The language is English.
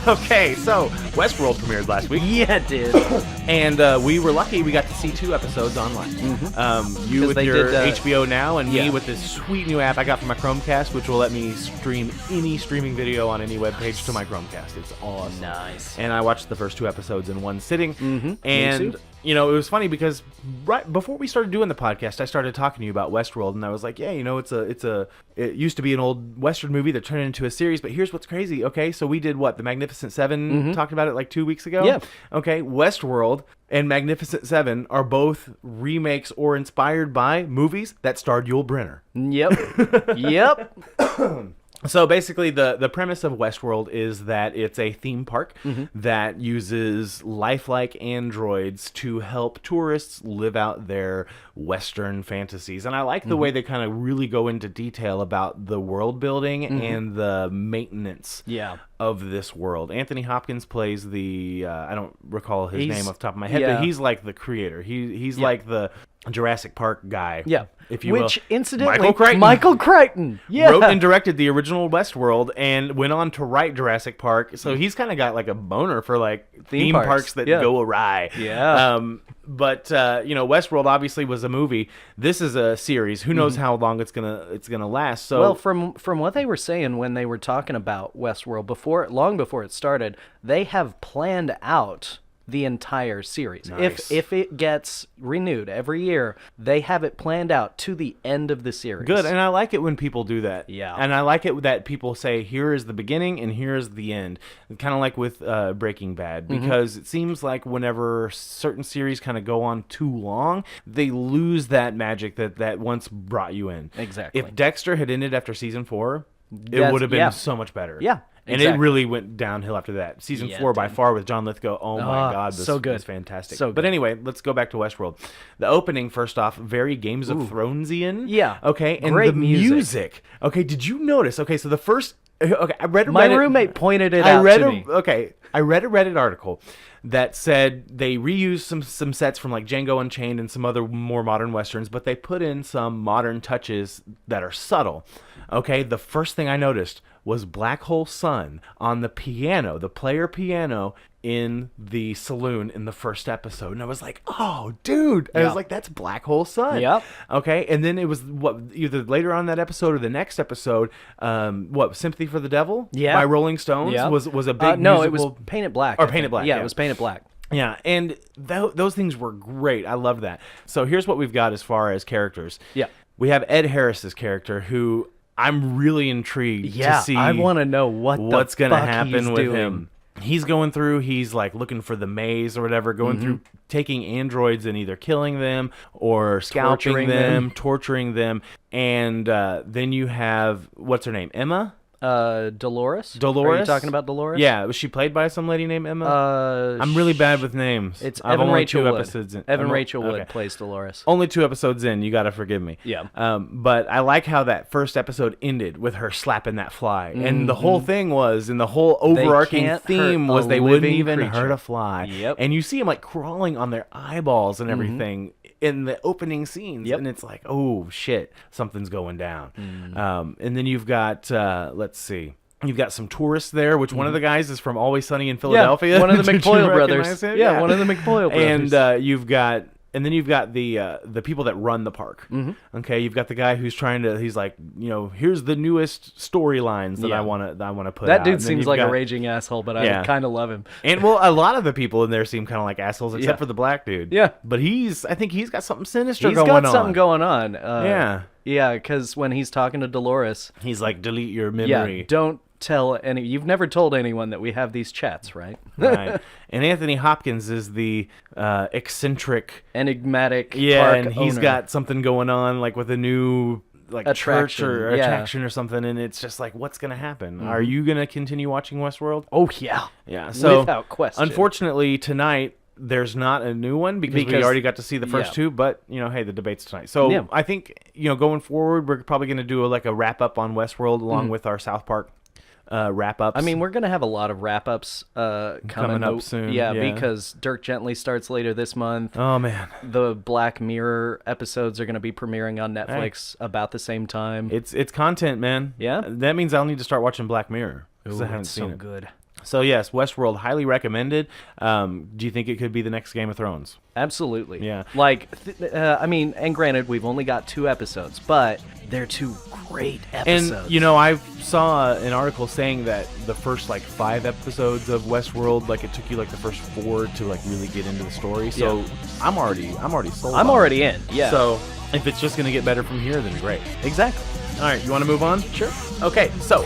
Okay, so WestWorld premiered last week. Yeah, it did. And we were lucky we got to see 2 episodes online. You with your HBO Now, and me with this sweet new app I got from my Chromecast, which will let me stream any streaming video on any web page to my Chromecast. It's awesome. Nice. And I watched the first 2 episodes in one sitting. And you know, it was funny because right before we started doing the podcast, I started talking to you about WestWorld, and I was like, yeah, you know, it used to be an old Western movie that turned into a series, but here's what's crazy. Okay, so we did what? The Magnificent Seven, talked about it like 2 weeks ago? Yeah. Okay, WestWorld and Magnificent Seven are both remakes or inspired by movies that starred Yul Brynner. Yep. Yep. So basically, the premise of WestWorld is that it's a theme park that uses lifelike androids to help tourists live out their Western fantasies. And I like the way they kind of really go into detail about the world building and the maintenance of this world. Anthony Hopkins plays the, I don't recall his name off the top of my head, but he's like the creator. He's like the Jurassic Park guy. Yeah. If you will. Incidentally, Michael Crichton wrote and directed the original WestWorld and went on to write Jurassic Park. So he's kind of got like a boner for like theme parks that go awry. Yeah. But you know, WestWorld obviously was a movie. This is a series. Who knows how long it's gonna last? So well, from what they were saying when they were talking about WestWorld long before it started, they have planned out the entire series. Nice. If it gets renewed every year, they have it planned out to the end of the series. Good, and I like it when people do that. Yeah. And I like it that people say, here is the beginning and here is the end. Kind of like with Breaking Bad, because it seems like whenever certain series kind of go on too long, they lose that magic that once brought you in. Exactly. If Dexter had ended after season 4, it would have been so much better. Yeah. And it really went downhill after that. Season 4, by far, with John Lithgow. Oh my God, this so good. was fantastic. So good. But anyway, let's go back to WestWorld. The opening, first off, very Games of Thronesian. Yeah. Okay, and great the music. Okay, did you notice? Okay, so the first. Okay, I read. My roommate pointed it out to me. Okay, I read a Reddit article that said they reused some sets from like Django Unchained and some other more modern westerns, but they put in some modern touches that are subtle. Okay, the first thing I noticed was Black Hole Sun on the piano, the player piano in the saloon in the first episode. And I was like, oh, dude. I was like, that's Black Hole Sun. Yep. Okay, and then it was, either later on that episode or the next episode, Sympathy for the Devil? Yeah. By Rolling Stones was a big no, musical. it was Painted Black. Or Painted Black, Yeah, it was Painted Black. Yeah, and those things were great. I love that. So here's what we've got as far as characters. Yeah. We have Ed Harris's character, who I'm really intrigued to see. I want to know what's going to happen with him. He's going through, he's like looking for the maze or whatever, going through taking androids and either killing them or scalping them, torturing them. And then you have, what's her name, Emma? Dolores? Dolores? Are you talking about Dolores? Yeah, was she played by some lady named Emma? I'm really bad with names. It's I've Evan only Rachel 2 Wood. episodes in. Evan Rachel Wood plays Dolores. Only 2 episodes in, you gotta forgive me. Yeah. But I like how that first episode ended with her slapping that fly. And the whole thing was, and the whole overarching theme was they wouldn't even hurt a fly. Yep. And you see them like crawling on their eyeballs and everything in the opening scenes. Yep. And it's like, oh shit, something's going down. And then you've got, let's see. You've got some tourists there, which one of the guys is from Always Sunny in Philadelphia. Yeah, one of the Did you McPoyle recognize brothers. him? Yeah, one of the McPoyle brothers. And you've got the people that run the park. Okay, you've got the guy who's he's like, you know, here's the newest storylines that I want to put that out. dude seems like a raging asshole, but I kind of love him. And well, a lot of the people in there seem kind of like assholes, except for the black dude. Yeah, but I think he's got something sinister going on. He's got something going on. Yeah, because when he's talking to Dolores, he's like, delete your memory. Yeah, don't tell you've never told anyone that we have these chats, right? Right. And Anthony Hopkins is the eccentric, enigmatic park and he's owner. got something going on, like with a new church or attraction or something, and it's just like, what's gonna happen? Are you gonna continue watching WestWorld? Oh yeah, So without question. Unfortunately, tonight there's not a new one because we already got to see the first 2, but you know, hey, the debate's tonight. So I think, you know, going forward, we're probably going to do a wrap up on WestWorld along with our South Park wrap ups. I mean, we're gonna have a lot of wrap ups coming up soon. Yeah, because Dirk Gently starts later this month. Oh man, the Black Mirror episodes are gonna be premiering on Netflix about the same time. It's content, man. Yeah, that means I'll need to start watching Black Mirror because I haven't seen it. Good. So yes, Westworld, highly recommended. Do you think it could be the next Game of Thrones? Absolutely. Yeah. Like, I mean, and granted, we've only got 2 episodes, but they're 2 great episodes. And, you know, I saw an article saying that the first, like, 5 episodes of Westworld, like, it took you, like, the first 4 to, like, really get into the story. So I'm already sold. I'm already in, yeah. So if it's just going to get better from here, then great. Exactly. All right, you want to move on? Sure. Okay, so